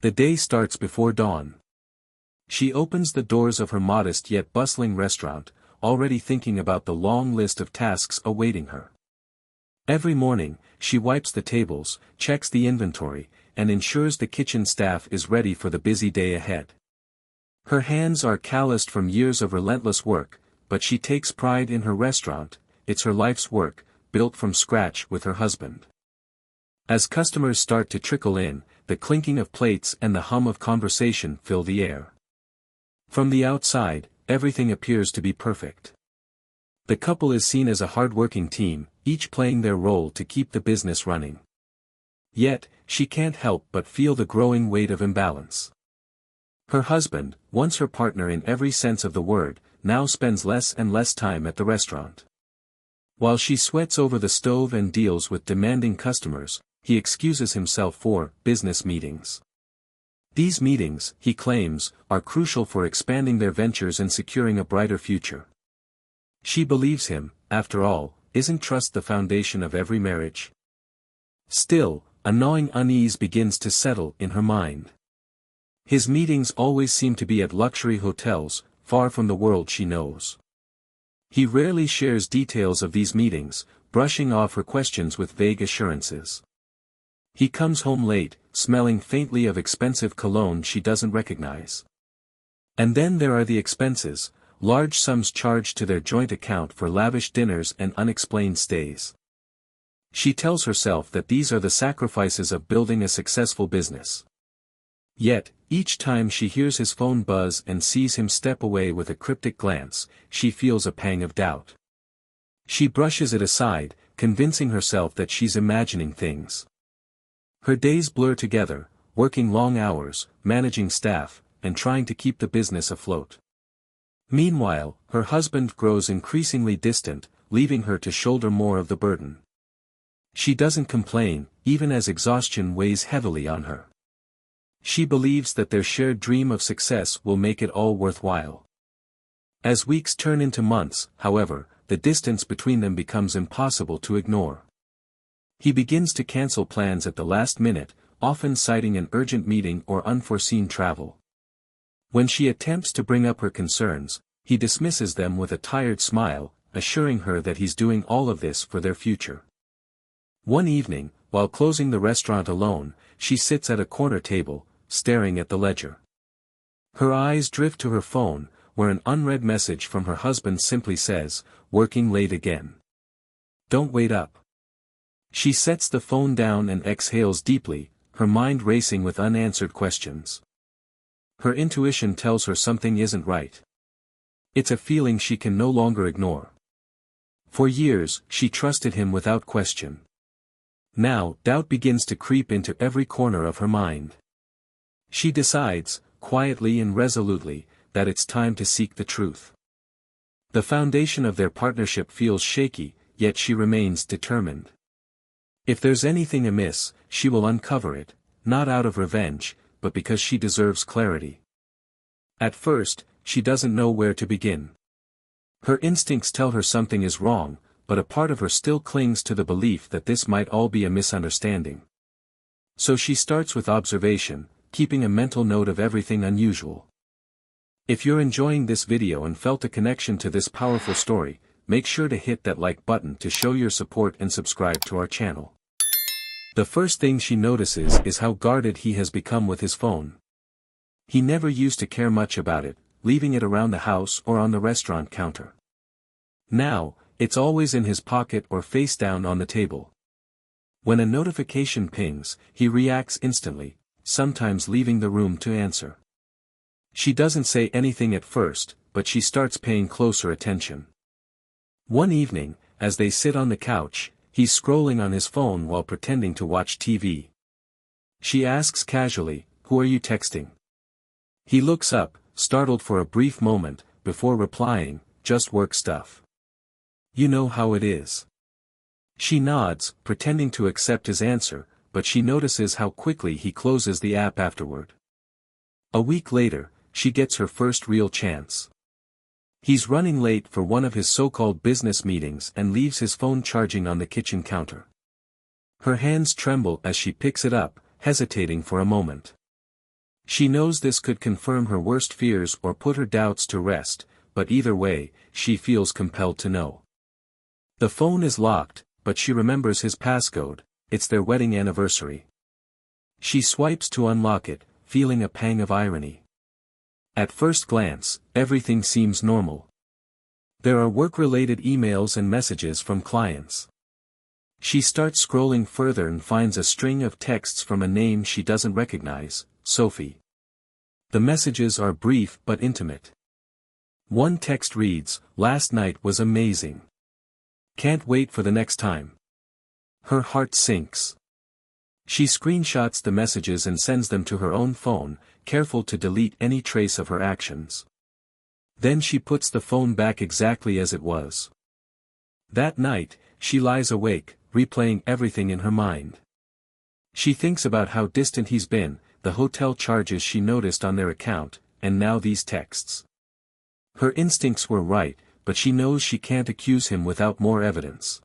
The day starts before dawn. She opens the doors of her modest yet bustling restaurant, already thinking about the long list of tasks awaiting her. Every morning, she wipes the tables, checks the inventory, and ensures the kitchen staff is ready for the busy day ahead. Her hands are calloused from years of relentless work, but she takes pride in her restaurant. It's her life's work, built from scratch with her husband. As customers start to trickle in, the clinking of plates and the hum of conversation fill the air. From the outside, everything appears to be perfect. The couple is seen as a hard-working team, each playing their role to keep the business running. Yet, she can't help but feel the growing weight of imbalance. Her husband, once her partner in every sense of the word, now spends less and less time at the restaurant. While she sweats over the stove and deals with demanding customers, he excuses himself for business meetings. These meetings, he claims, are crucial for expanding their ventures and securing a brighter future. She believes him. After all, isn't trust the foundation of every marriage? Still, a gnawing unease begins to settle in her mind. His meetings always seem to be at luxury hotels, far from the world she knows. He rarely shares details of these meetings, brushing off her questions with vague assurances. He comes home late, smelling faintly of expensive cologne she doesn't recognize. And then there are the expenses, large sums charged to their joint account for lavish dinners and unexplained stays. She tells herself that these are the sacrifices of building a successful business. Yet, each time she hears his phone buzz and sees him step away with a cryptic glance, she feels a pang of doubt. She brushes it aside, convincing herself that she's imagining things. Her days blur together, working long hours, managing staff, and trying to keep the business afloat. Meanwhile, her husband grows increasingly distant, leaving her to shoulder more of the burden. She doesn't complain, even as exhaustion weighs heavily on her. She believes that their shared dream of success will make it all worthwhile. As weeks turn into months, however, the distance between them becomes impossible to ignore. He begins to cancel plans at the last minute, often citing an urgent meeting or unforeseen travel. When she attempts to bring up her concerns, he dismisses them with a tired smile, assuring her that he's doing all of this for their future. One evening, while closing the restaurant alone, she sits at a corner table, staring at the ledger. Her eyes drift to her phone, where an unread message from her husband simply says, "Working late again. Don't wait up." She sets the phone down and exhales deeply, her mind racing with unanswered questions. Her intuition tells her something isn't right. It's a feeling she can no longer ignore. For years, she trusted him without question. Now, doubt begins to creep into every corner of her mind. She decides, quietly and resolutely, that it's time to seek the truth. The foundation of their partnership feels shaky, yet she remains determined. If there's anything amiss, she will uncover it, not out of revenge, but because she deserves clarity. At first, she doesn't know where to begin. Her instincts tell her something is wrong, but a part of her still clings to the belief that this might all be a misunderstanding. So she starts with observation, keeping a mental note of everything unusual. If you're enjoying this video and felt a connection to this powerful story, make sure to hit that like button to show your support and subscribe to our channel. The first thing she notices is how guarded he has become with his phone. He never used to care much about it, leaving it around the house or on the restaurant counter. Now, it's always in his pocket or face down on the table. When a notification pings, he reacts instantly, sometimes leaving the room to answer. She doesn't say anything at first, but she starts paying closer attention. One evening, as they sit on the couch, he's scrolling on his phone while pretending to watch TV. She asks casually, "Who are you texting?" He looks up, startled for a brief moment, before replying, "Just work stuff. You know how it is." She nods, pretending to accept his answer, but she notices how quickly he closes the app afterward. A week later, she gets her first real chance. He's running late for one of his so-called business meetings and leaves his phone charging on the kitchen counter. Her hands tremble as she picks it up, hesitating for a moment. She knows this could confirm her worst fears or put her doubts to rest, but either way, she feels compelled to know. The phone is locked, but she remembers his passcode. It's their wedding anniversary. She swipes to unlock it, feeling a pang of irony. At first glance, everything seems normal. There are work-related emails and messages from clients. She starts scrolling further and finds a string of texts from a name she doesn't recognize, Sophie. The messages are brief but intimate. One text reads, "Last night was amazing. Can't wait for the next time." Her heart sinks. She screenshots the messages and sends them to her own phone, careful to delete any trace of her actions. Then she puts the phone back exactly as it was. That night, she lies awake, replaying everything in her mind. She thinks about how distant he's been, the hotel charges she noticed on their account, and now these texts. Her instincts were right, but she knows she can't accuse him without more evidence.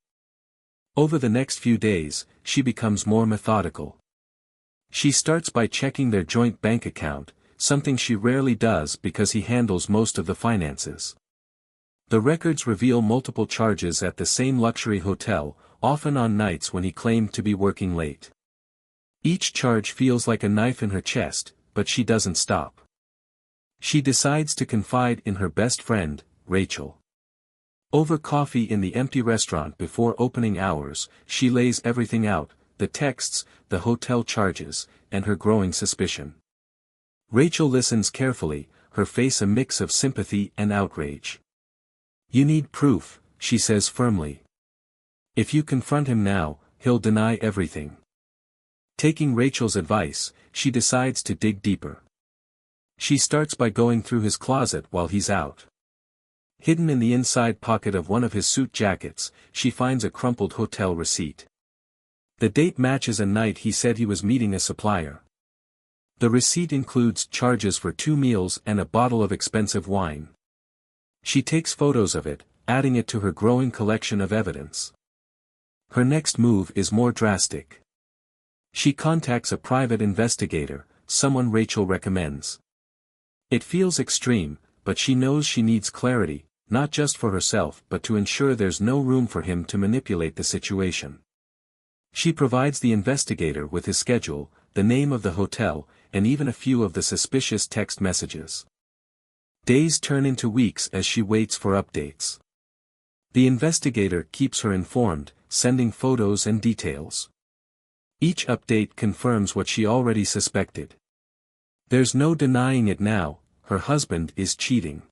Over the next few days, she becomes more methodical. She starts by checking their joint bank account, something she rarely does because he handles most of the finances. The records reveal multiple charges at the same luxury hotel, often on nights when he claimed to be working late. Each charge feels like a knife in her chest, but she doesn't stop. She decides to confide in her best friend, Rachel. Over coffee in the empty restaurant before opening hours, she lays everything out, the texts, the hotel charges, and her growing suspicion. Rachel listens carefully, her face a mix of sympathy and outrage. "You need proof," she says firmly. "If you confront him now, he'll deny everything." Taking Rachel's advice, she decides to dig deeper. She starts by going through his closet while he's out. Hidden in the inside pocket of one of his suit jackets, she finds a crumpled hotel receipt. The date matches a night he said he was meeting a supplier. The receipt includes charges for 2 meals and a bottle of expensive wine. She takes photos of it, adding it to her growing collection of evidence. Her next move is more drastic. She contacts a private investigator, someone Rachel recommends. It feels extreme, but she knows she needs clarity, not just for herself but to ensure there's no room for him to manipulate the situation. She provides the investigator with his schedule, the name of the hotel, and even a few of the suspicious text messages. Days turn into weeks as she waits for updates. The investigator keeps her informed, sending photos and details. Each update confirms what she already suspected. There's no denying it now, her husband is cheating.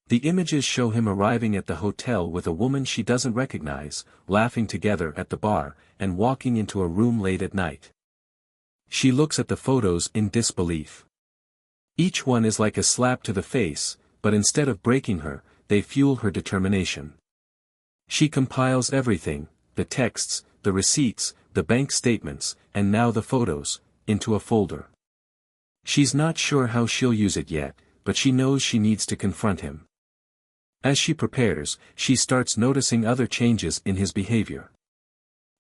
The images show him arriving at the hotel with a woman she doesn't recognize, laughing together at the bar, and walking into a room late at night. She looks at the photos in disbelief. Each one is like a slap to the face, but instead of breaking her, they fuel her determination. She compiles everything, the texts, the receipts, the bank statements, and now the photos, into a folder. She's not sure how she'll use it yet, but she knows she needs to confront him. As she prepares, she starts noticing other changes in his behavior.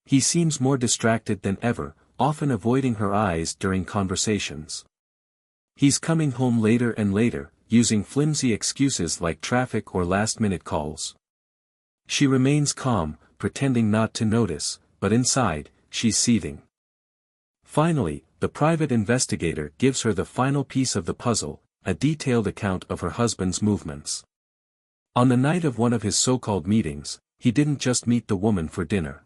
He seems more distracted than ever, often avoiding her eyes during conversations. He's coming home later and later, using flimsy excuses like traffic or last-minute calls. She remains calm, pretending not to notice, but inside, she's seething. Finally, the private investigator gives her the final piece of the puzzle, a detailed account of her husband's movements. On the night of one of his so-called meetings, he didn't just meet the woman for dinner.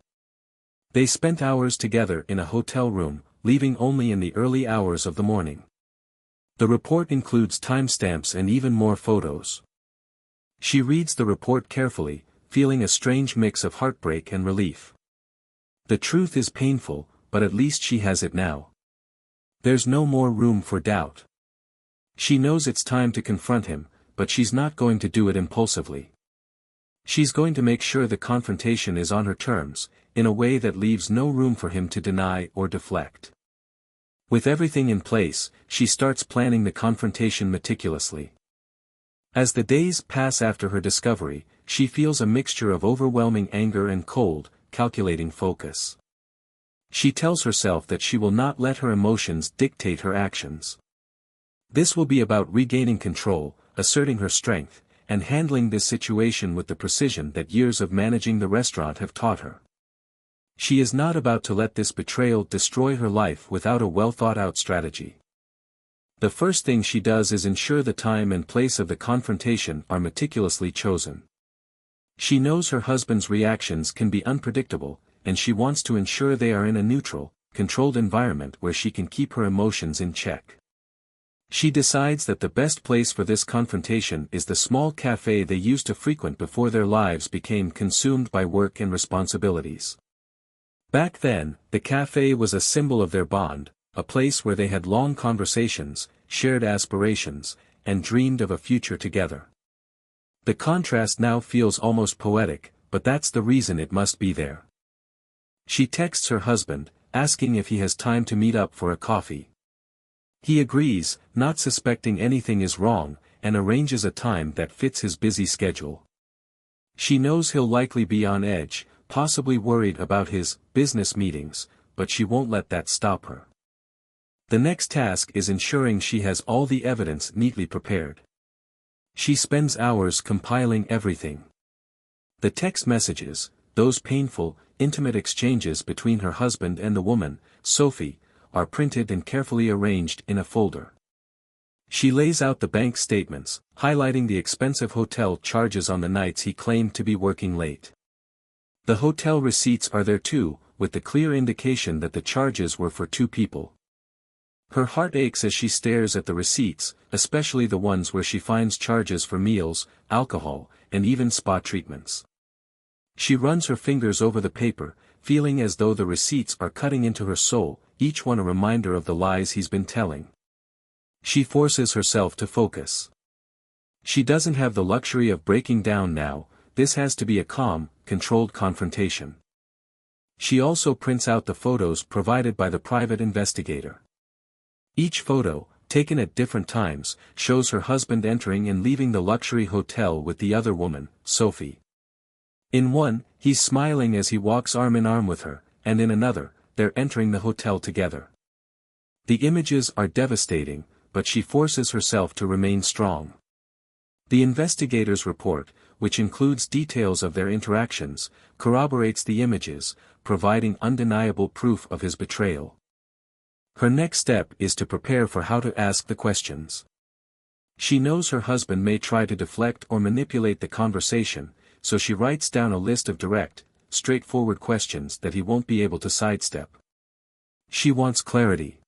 They spent hours together in a hotel room, leaving only in the early hours of the morning. The report includes timestamps and even more photos. She reads the report carefully, feeling a strange mix of heartbreak and relief. The truth is painful, but at least she has it now. There's no more room for doubt. She knows it's time to confront him, but she's not going to do it impulsively. She's going to make sure the confrontation is on her terms, in a way that leaves no room for him to deny or deflect. With everything in place, she starts planning the confrontation meticulously. As the days pass after her discovery, she feels a mixture of overwhelming anger and cold, calculating focus. She tells herself that she will not let her emotions dictate her actions. This will be about regaining control, asserting her strength, and handling this situation with the precision that years of managing the restaurant have taught her. She is not about to let this betrayal destroy her life without a well-thought-out strategy. The first thing she does is ensure the time and place of the confrontation are meticulously chosen. She knows her husband's reactions can be unpredictable, and she wants to ensure they are in a neutral, controlled environment where she can keep her emotions in check. She decides that the best place for this confrontation is the small cafe they used to frequent before their lives became consumed by work and responsibilities. Back then, the cafe was a symbol of their bond, a place where they had long conversations, shared aspirations, and dreamed of a future together. The contrast now feels almost poetic, but that's the reason it must be there. She texts her husband, asking if he has time to meet up for a coffee. He agrees, not suspecting anything is wrong, and arranges a time that fits his busy schedule. She knows he'll likely be on edge, possibly worried about his business meetings, but she won't let that stop her. The next task is ensuring she has all the evidence neatly prepared. She spends hours compiling everything. The text messages, those painful, intimate exchanges between her husband and the woman, Sophie, are printed and carefully arranged in a folder. She lays out the bank statements, highlighting the expensive hotel charges on the nights he claimed to be working late. The hotel receipts are there too, with the clear indication that the charges were for 2 people. Her heart aches as she stares at the receipts, especially the ones where she finds charges for meals, alcohol, and even spa treatments. She runs her fingers over the paper, feeling as though the receipts are cutting into her soul, each one a reminder of the lies he's been telling. She forces herself to focus. She doesn't have the luxury of breaking down now, this has to be a calm, controlled confrontation. She also prints out the photos provided by the private investigator. Each photo, taken at different times, shows her husband entering and leaving the luxury hotel with the other woman, Sophie. In one, he's smiling as he walks arm in arm with her, and in another, they're entering the hotel together. The images are devastating, but she forces herself to remain strong. The investigator's report, which includes details of their interactions, corroborates the images, providing undeniable proof of his betrayal. Her next step is to prepare for how to ask the questions. She knows her husband may try to deflect or manipulate the conversation, so she writes down a list of direct, straightforward questions that he won't be able to sidestep. She wants clarity.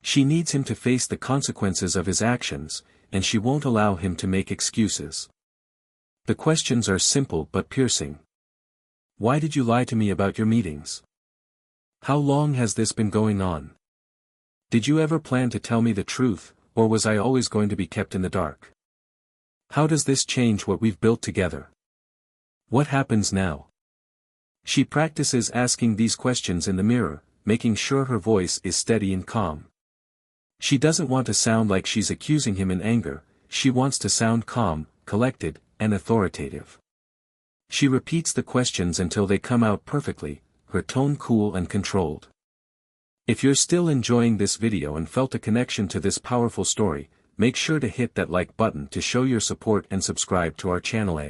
She needs him to face the consequences of his actions, and she won't allow him to make excuses. The questions are simple but piercing. Why did you lie to me about your meetings? How long has this been going on? Did you ever plan to tell me the truth, or was I always going to be kept in the dark? How does this change what we've built together? What happens now? She practices asking these questions in the mirror, making sure her voice is steady and calm. She doesn't want to sound like she's accusing him in anger, she wants to sound calm, collected, and authoritative. She repeats the questions until they come out perfectly, her tone cool and controlled. If you're still enjoying this video and felt a connection to this powerful story, make sure to hit that like button to show your support and subscribe to our channel.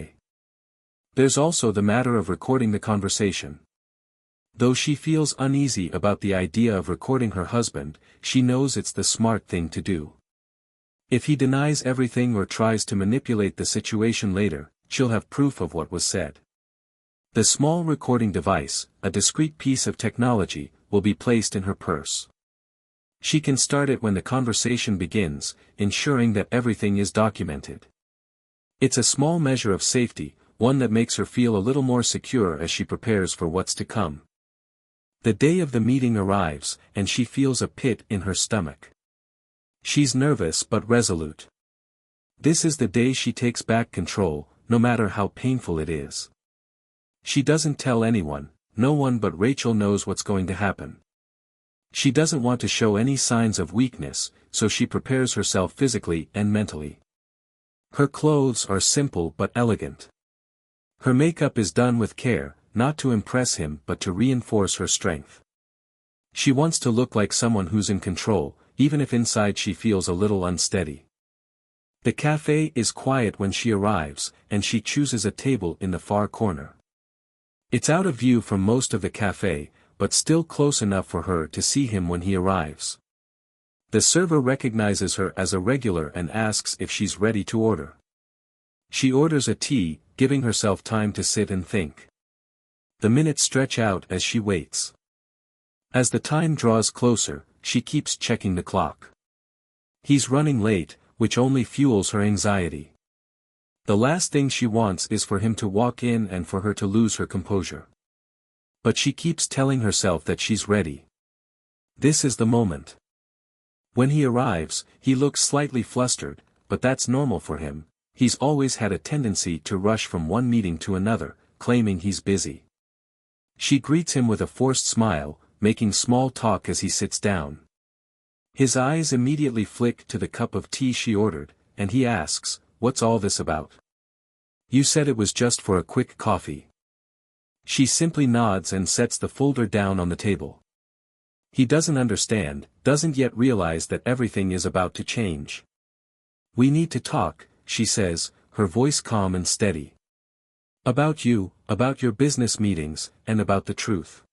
There's also the matter of recording the conversation. Though she feels uneasy about the idea of recording her husband, she knows it's the smart thing to do. If he denies everything or tries to manipulate the situation later, she'll have proof of what was said. The small recording device, a discreet piece of technology, will be placed in her purse. She can start it when the conversation begins, ensuring that everything is documented. It's a small measure of safety, one that makes her feel a little more secure as she prepares for what's to come. The day of the meeting arrives, and she feels a pit in her stomach. She's nervous but resolute. This is the day she takes back control, no matter how painful it is. She doesn't tell anyone, no one but Rachel knows what's going to happen. She doesn't want to show any signs of weakness, so she prepares herself physically and mentally. Her clothes are simple but elegant. Her makeup is done with care, not to impress him but to reinforce her strength. She wants to look like someone who's in control, even if inside she feels a little unsteady. The cafe is quiet when she arrives, and she chooses a table in the far corner. It's out of view from most of the cafe, but still close enough for her to see him when he arrives. The server recognizes her as a regular and asks if she's ready to order. She orders a tea, giving herself time to sit and think. The minutes stretch out as she waits. As the time draws closer, she keeps checking the clock. He's running late, which only fuels her anxiety. The last thing she wants is for him to walk in and for her to lose her composure. But she keeps telling herself that she's ready. This is the moment. When he arrives, he looks slightly flustered, but that's normal for him. He's always had a tendency to rush from one meeting to another, claiming he's busy. She greets him with a forced smile, making small talk as he sits down. His eyes immediately flick to the cup of tea she ordered, and he asks, "What's all this about? You said it was just for a quick coffee." She simply nods and sets the folder down on the table. He doesn't understand, doesn't yet realize that everything is about to change. "We need to talk," she says, her voice calm and steady. "About you, about your business meetings, and about the truth."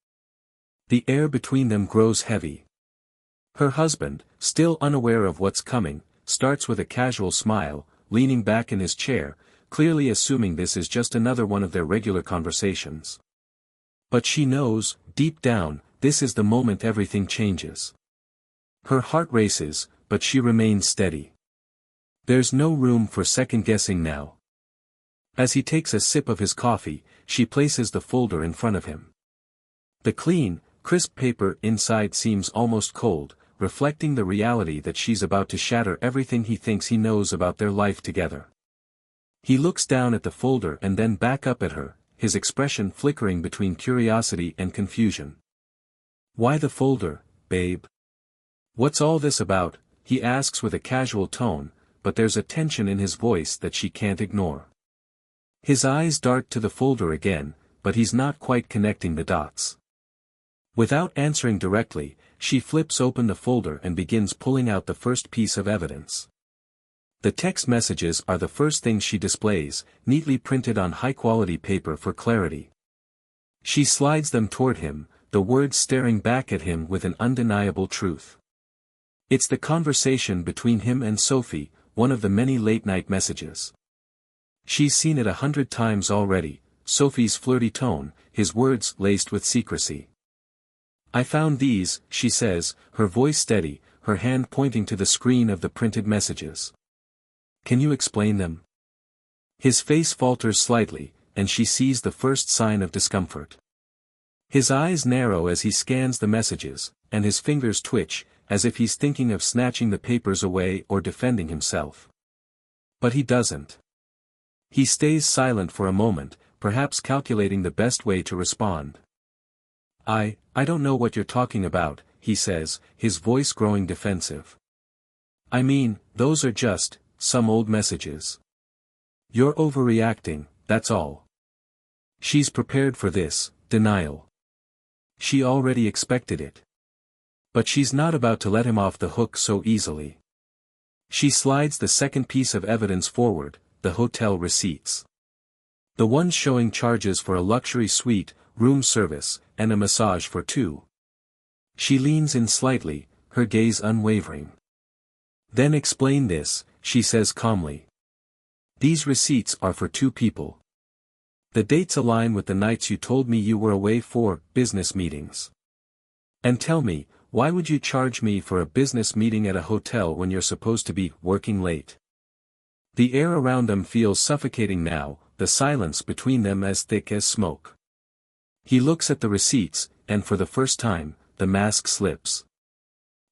The air between them grows heavy. Her husband, still unaware of what's coming, starts with a casual smile, leaning back in his chair, clearly assuming this is just another one of their regular conversations. But she knows, deep down, this is the moment everything changes. Her heart races, but she remains steady. There's no room for second-guessing now. As he takes a sip of his coffee, she places the folder in front of him. The clean, crisp paper inside seems almost cold, reflecting the reality that she's about to shatter everything he thinks he knows about their life together. He looks down at the folder and then back up at her, his expression flickering between curiosity and confusion. "Why the folder, babe? What's all this about?" he asks with a casual tone, but there's a tension in his voice that she can't ignore. His eyes dart to the folder again, but he's not quite connecting the dots. Without answering directly, she flips open the folder and begins pulling out the first piece of evidence. The text messages are the first thing she displays, neatly printed on high-quality paper for clarity. She slides them toward him, the words staring back at him with an undeniable truth. It's the conversation between him and Sophie, one of the many late-night messages. She's seen it 100 times already, Sophie's flirty tone, his words laced with secrecy. "I found these," she says, her voice steady, her hand pointing to the screen of the printed messages. "Can you explain them?" His face falters slightly, and she sees the first sign of discomfort. His eyes narrow as he scans the messages, and his fingers twitch, as if he's thinking of snatching the papers away or defending himself. But he doesn't. He stays silent for a moment, perhaps calculating the best way to respond. I don't know what you're talking about," he says, his voice growing defensive. "I mean, those are just some old messages. You're overreacting, that's all." She's prepared for this denial. She already expected it. But she's not about to let him off the hook so easily. She slides the second piece of evidence forward, the hotel receipts. The ones showing charges for a luxury suite, room service, and a massage for two. She leans in slightly, her gaze unwavering. "Then explain this," she says calmly. "These receipts are for two people. The dates align with the nights you told me you were away for business meetings. And tell me, why would you charge me for a business meeting at a hotel when you're supposed to be working late?" The air around them feels suffocating now, the silence between them as thick as smoke. He looks at the receipts, and for the first time, the mask slips.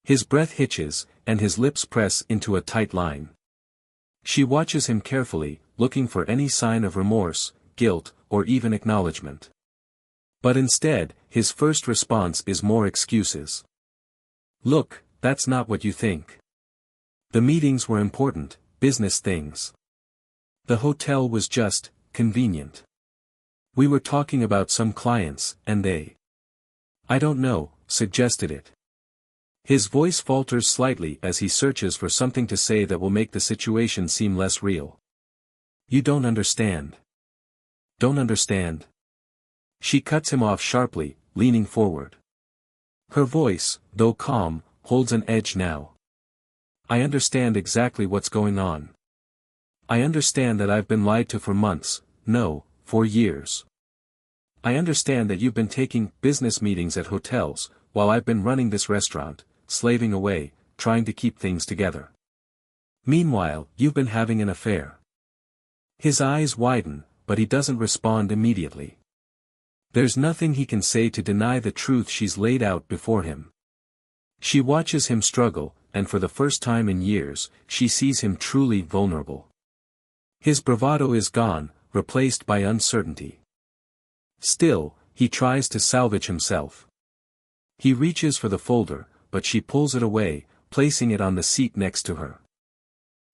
His breath hitches, and his lips press into a tight line. She watches him carefully, looking for any sign of remorse, guilt, or even acknowledgement. But instead, his first response is more excuses. "Look, that's not what you think. The meetings were important, business things. The hotel was just convenient. We were talking about some clients, and they, I don't know, suggested it. His voice falters slightly as he searches for something to say that will make the situation seem less real. You don't understand. Don't understand. She cuts him off sharply, leaning forward. Her voice, though calm, holds an edge now. I understand exactly what's going on. I understand that I've been lied to for months, no, for years. I understand that you've been taking business meetings at hotels, while I've been running this restaurant, slaving away, trying to keep things together. Meanwhile, you've been having an affair. His eyes widen, but he doesn't respond immediately. There's nothing he can say to deny the truth she's laid out before him. She watches him struggle, and for the first time in years, she sees him truly vulnerable. His bravado is gone, replaced by uncertainty. Still, he tries to salvage himself. He reaches for the folder, but she pulls it away, placing it on the seat next to her.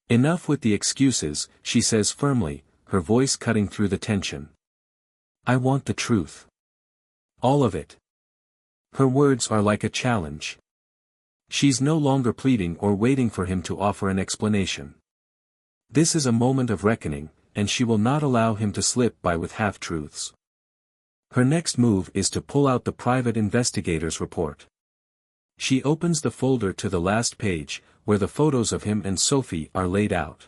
Enough with the excuses, she says firmly, her voice cutting through the tension. I want the truth. All of it. Her words are like a challenge. She's no longer pleading or waiting for him to offer an explanation. This is a moment of reckoning, and she will not allow him to slip by with half-truths. Her next move is to pull out the private investigator's report. She opens the folder to the last page, where the photos of him and Sophie are laid out.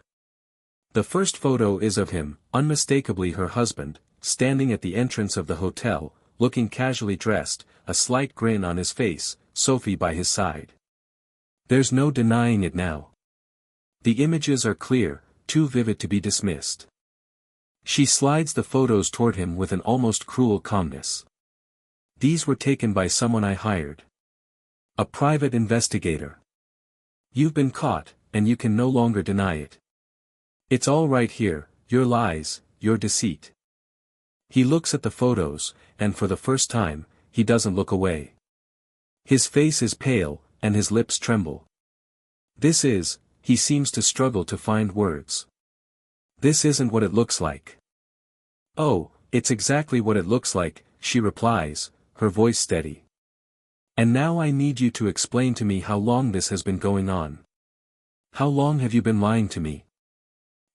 The first photo is of him, unmistakably her husband, standing at the entrance of the hotel, looking casually dressed, a slight grin on his face, Sophie by his side. There's no denying it now. The images are clear, too vivid to be dismissed. She slides the photos toward him with an almost cruel calmness. These were taken by someone I hired. A private investigator. You've been caught, and you can no longer deny it. It's all right here, your lies, your deceit. He looks at the photos, and for the first time, he doesn't look away. His face is pale, and his lips tremble. He seems to struggle to find words. This isn't what it looks like. Oh, it's exactly what it looks like, she replies, her voice steady. And now I need you to explain to me how long this has been going on. How long have you been lying to me?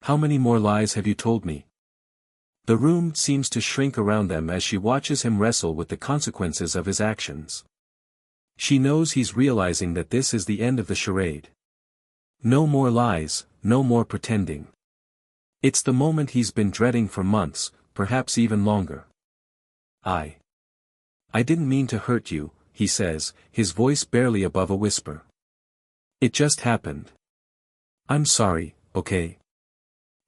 How many more lies have you told me? The room seems to shrink around them as she watches him wrestle with the consequences of his actions. She knows he's realizing that this is the end of the charade. No more lies, no more pretending. It's the moment he's been dreading for months, perhaps even longer. I didn't mean to hurt you, he says, his voice barely above a whisper. It just happened. I'm sorry, okay?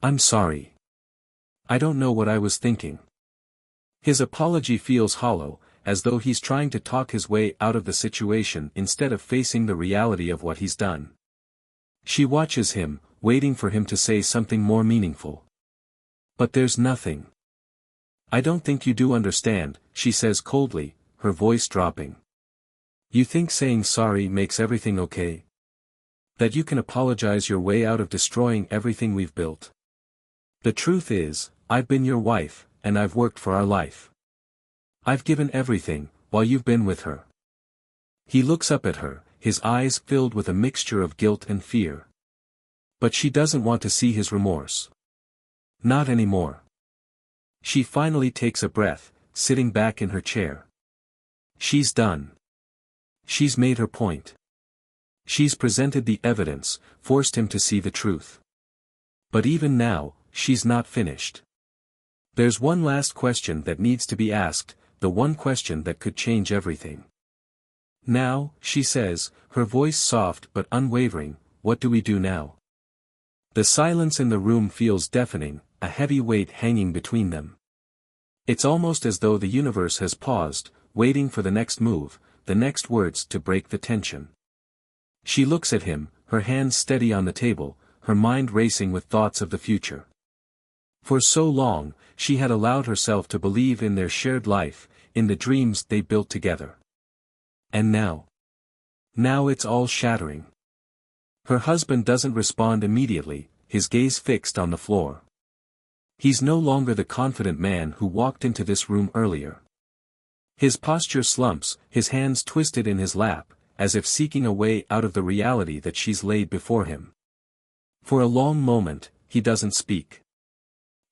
I'm sorry. I don't know what I was thinking. His apology feels hollow, as though he's trying to talk his way out of the situation instead of facing the reality of what he's done. She watches him, waiting for him to say something more meaningful. But there's nothing. I don't think you do understand, she says coldly, her voice dropping. You think saying sorry makes everything okay? That you can apologize your way out of destroying everything we've built? The truth is, I've been your wife, and I've worked for our life. I've given everything, while you've been with her. He looks up at her, his eyes filled with a mixture of guilt and fear. But she doesn't want to see his remorse. Not anymore. She finally takes a breath, sitting back in her chair. She's done. She's made her point. She's presented the evidence, forced him to see the truth. But even now, she's not finished. There's one last question that needs to be asked, the one question that could change everything. Now, she says, her voice soft but unwavering, what do we do now? The silence in the room feels deafening, a heavy weight hanging between them. It's almost as though the universe has paused, waiting for the next move, the next words to break the tension. She looks at him, her hands steady on the table, her mind racing with thoughts of the future. For so long, she had allowed herself to believe in their shared life, in the dreams they built together. And now? Now it's all shattering. Her husband doesn't respond immediately, his gaze fixed on the floor. He's no longer the confident man who walked into this room earlier. His posture slumps, his hands twisted in his lap, as if seeking a way out of the reality that she's laid before him. For a long moment, he doesn't speak.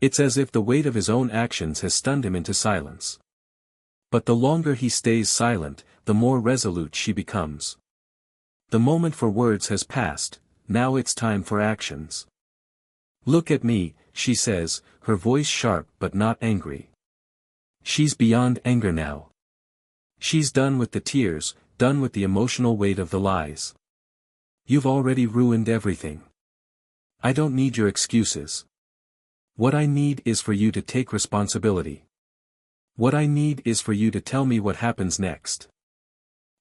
It's as if the weight of his own actions has stunned him into silence. But the longer he stays silent, the more resolute she becomes. The moment for words has passed, now it's time for actions. "Look at me," she says, her voice sharp but not angry. She's beyond anger now. She's done with the tears, done with the emotional weight of the lies. "You've already ruined everything. I don't need your excuses. What I need is for you to take responsibility. What I need is for you to tell me what happens next."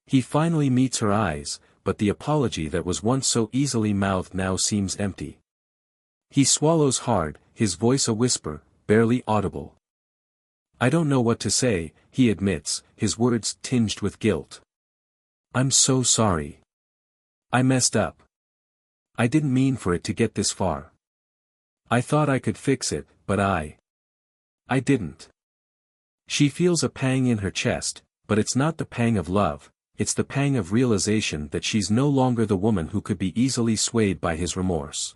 He finally meets her eyes, but the apology that was once so easily mouthed now seems empty. He swallows hard, his voice a whisper, barely audible. "I don't know what to say," he admits, his words tinged with guilt. "I'm so sorry. I messed up. I didn't mean for it to get this far. I thought I could fix it, but I didn't." She feels a pang in her chest, but it's not the pang of love, it's the pang of realization that she's no longer the woman who could be easily swayed by his remorse.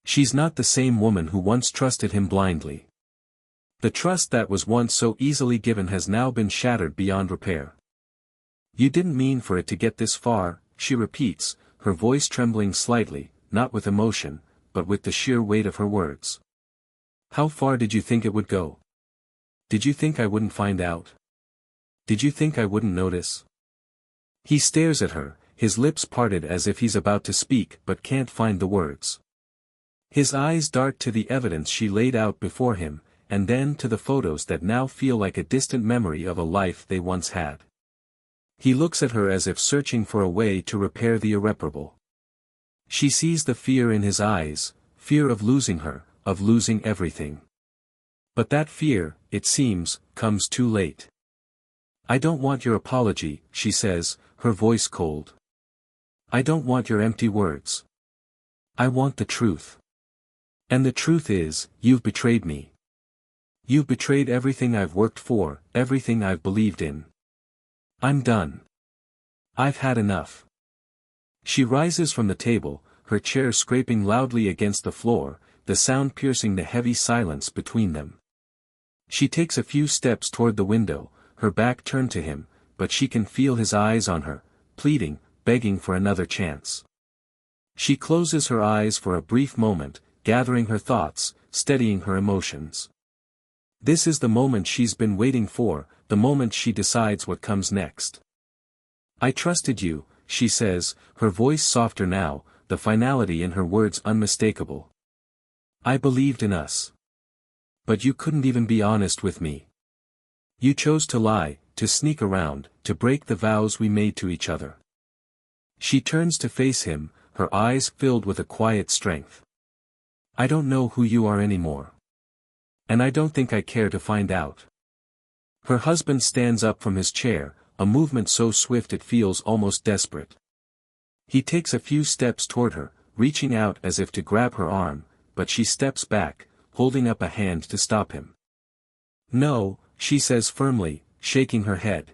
She's not the same woman who once trusted him blindly. The trust that was once so easily given has now been shattered beyond repair. "You didn't mean for it to get this far," she repeats, her voice trembling slightly, not with emotion, but with the sheer weight of her words. "How far did you think it would go? Did you think I wouldn't find out? Did you think I wouldn't notice?" He stares at her, his lips parted as if he's about to speak but can't find the words. His eyes dart to the evidence she laid out before him, and then to the photos that now feel like a distant memory of a life they once had. He looks at her as if searching for a way to repair the irreparable. She sees the fear in his eyes, fear of losing her, of losing everything. But that fear, it seems, comes too late. "I don't want your apology," she says, her voice cold. "I don't want your empty words. I want the truth. And the truth is, you've betrayed me. You've betrayed everything I've worked for, everything I've believed in. I'm done. I've had enough." She rises from the table, her chair scraping loudly against the floor, the sound piercing the heavy silence between them. She takes a few steps toward the window, her back turned to him, but she can feel his eyes on her, pleading, begging for another chance. She closes her eyes for a brief moment, gathering her thoughts, steadying her emotions. This is the moment she's been waiting for, the moment she decides what comes next. "I trusted you," she says, her voice softer now, the finality in her words unmistakable. "I believed in us. But you couldn't even be honest with me. You chose to lie, to sneak around, to break the vows we made to each other." She turns to face him, her eyes filled with a quiet strength. "I don't know who you are anymore. And I don't think I care to find out." Her husband stands up from his chair, a movement so swift it feels almost desperate. He takes a few steps toward her, reaching out as if to grab her arm, but she steps back, holding up a hand to stop him. "No," she says firmly, shaking her head.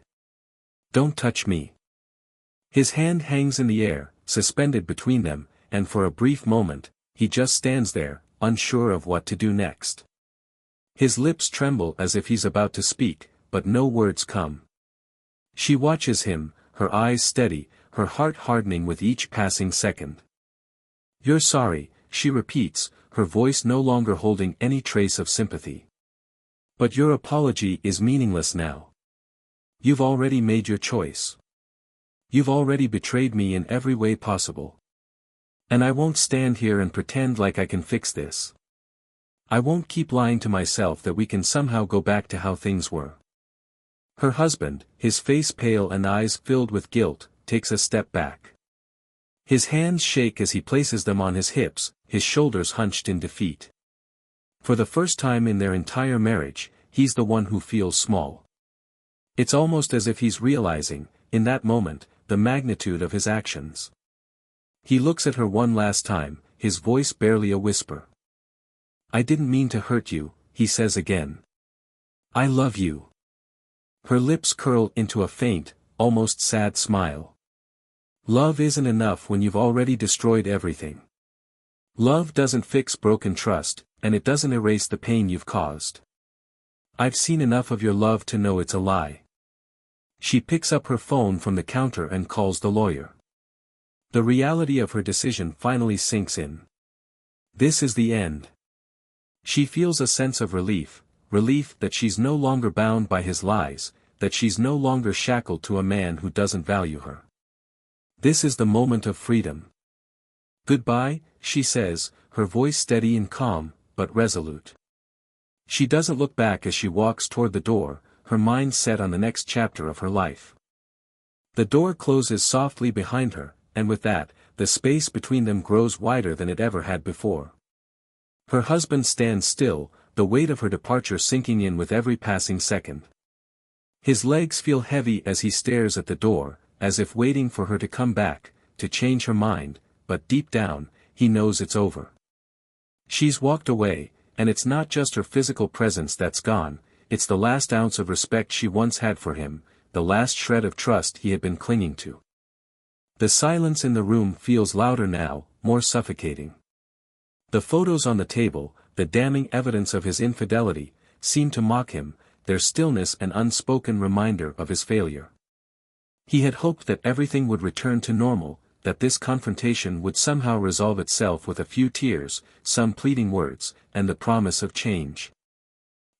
"Don't touch me." His hand hangs in the air, suspended between them, and for a brief moment, he just stands there, unsure of what to do next. His lips tremble as if he's about to speak, but no words come. She watches him, her eyes steady, her heart hardening with each passing second. "You're sorry," she repeats, her voice no longer holding any trace of sympathy. "But your apology is meaningless now. You've already made your choice. You've already betrayed me in every way possible. And I won't stand here and pretend like I can fix this. I won't keep lying to myself that we can somehow go back to how things were." Her husband, his face pale and eyes filled with guilt, takes a step back. His hands shake as he places them on his hips, his shoulders hunched in defeat. For the first time in their entire marriage, he's the one who feels small. It's almost as if he's realizing, in that moment, the magnitude of his actions. He looks at her one last time, his voice barely a whisper. "I didn't mean to hurt you," he says again. "I love you." Her lips curl into a faint, almost sad smile. Love isn't enough when you've already destroyed everything. Love doesn't fix broken trust, and it doesn't erase the pain you've caused. I've seen enough of your love to know it's a lie. She picks up her phone from the counter and calls the lawyer. The reality of her decision finally sinks in. This is the end. She feels a sense of relief that she's no longer bound by his lies, that she's no longer shackled to a man who doesn't value her. This is the moment of freedom. Goodbye, she says, her voice steady and calm, but resolute. She doesn't look back as she walks toward the door, her mind set on the next chapter of her life. The door closes softly behind her, and with that, the space between them grows wider than it ever had before. Her husband stands still, the weight of her departure sinking in with every passing second. His legs feel heavy as he stares at the door, as if waiting for her to come back, to change her mind, but deep down, he knows it's over. She's walked away, and it's not just her physical presence that's gone, it's the last ounce of respect she once had for him, the last shred of trust he had been clinging to. The silence in the room feels louder now, more suffocating. The photos on the table, the damning evidence of his infidelity, seem to mock him, their stillness an unspoken reminder of his failure. He had hoped that everything would return to normal, that this confrontation would somehow resolve itself with a few tears, some pleading words, and the promise of change.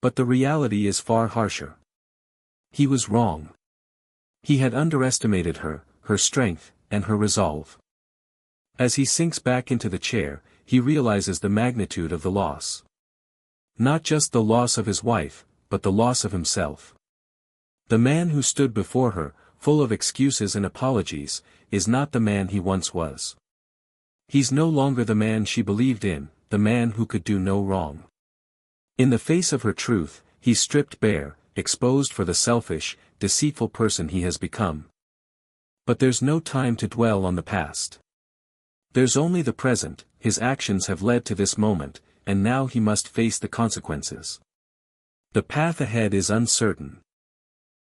But the reality is far harsher. He was wrong. He had underestimated her, her strength, and her resolve. As he sinks back into the chair, he realizes the magnitude of the loss. Not just the loss of his wife, but the loss of himself. The man who stood before her, full of excuses and apologies, is not the man he once was. He's no longer the man she believed in, the man who could do no wrong. In the face of her truth, he's stripped bare, exposed for the selfish, deceitful person he has become. But there's no time to dwell on the past. There's only the present. His actions have led to this moment, and now he must face the consequences. The path ahead is uncertain.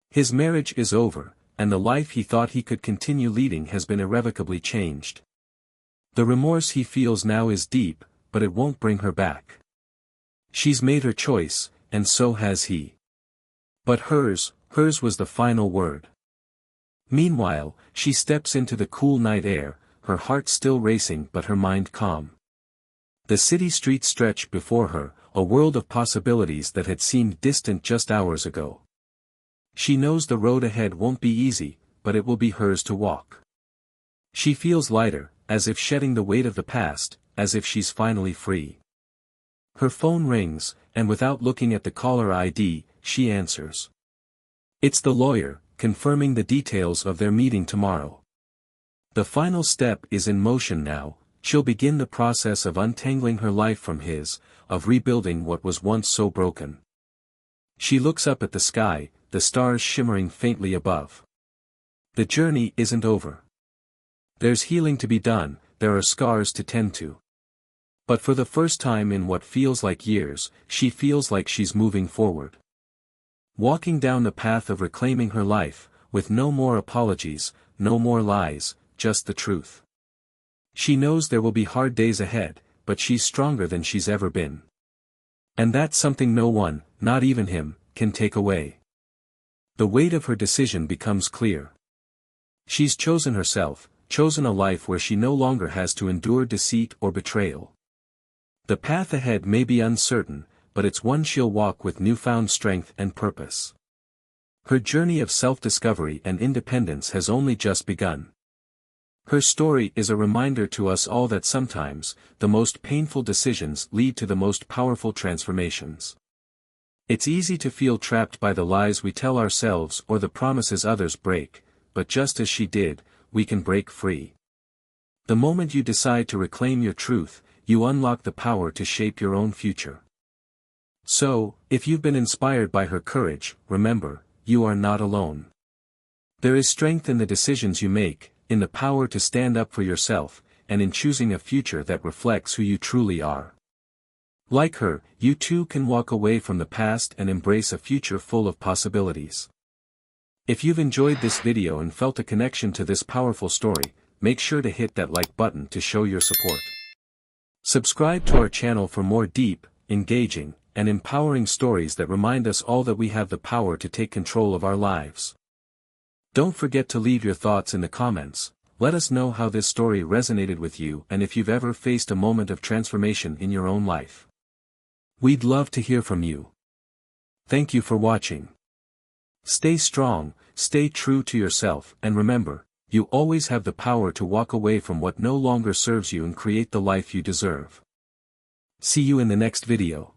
His marriage is over, and the life he thought he could continue leading has been irrevocably changed. The remorse he feels now is deep, but it won't bring her back. She's made her choice, and so has he. But hers was the final word. Meanwhile, she steps into the cool night air, her heart still racing but her mind calm. The city streets stretch before her, a world of possibilities that had seemed distant just hours ago. She knows the road ahead won't be easy, but it will be hers to walk. She feels lighter, as if shedding the weight of the past, as if she's finally free. Her phone rings, and without looking at the caller ID, she answers. It's the lawyer, confirming the details of their meeting tomorrow. The final step is in motion now. She'll begin the process of untangling her life from his, of rebuilding what was once so broken. She looks up at the sky, the stars shimmering faintly above. The journey isn't over. There's healing to be done, there are scars to tend to. But for the first time in what feels like years, she feels like she's moving forward. Walking down the path of reclaiming her life, with no more apologies, no more lies, just the truth. She knows there will be hard days ahead, but she's stronger than she's ever been. And that's something no one, not even him, can take away. The weight of her decision becomes clear. She's chosen herself, chosen a life where she no longer has to endure deceit or betrayal. The path ahead may be uncertain, but it's one she'll walk with newfound strength and purpose. Her journey of self-discovery and independence has only just begun. Her story is a reminder to us all that sometimes, the most painful decisions lead to the most powerful transformations. It's easy to feel trapped by the lies we tell ourselves or the promises others break, but just as she did, we can break free. The moment you decide to reclaim your truth, you unlock the power to shape your own future. So, if you've been inspired by her courage, remember, you are not alone. There is strength in the decisions you make, in the power to stand up for yourself, and in choosing a future that reflects who you truly are. Like her, you too can walk away from the past and embrace a future full of possibilities. If you've enjoyed this video and felt a connection to this powerful story, make sure to hit that like button to show your support. Subscribe to our channel for more deep, engaging, and empowering stories that remind us all that we have the power to take control of our lives. Don't forget to leave your thoughts in the comments. Let us know how this story resonated with you and if you've ever faced a moment of transformation in your own life. We'd love to hear from you. Thank you for watching. Stay strong, stay true to yourself, and remember, you always have the power to walk away from what no longer serves you and create the life you deserve. See you in the next video.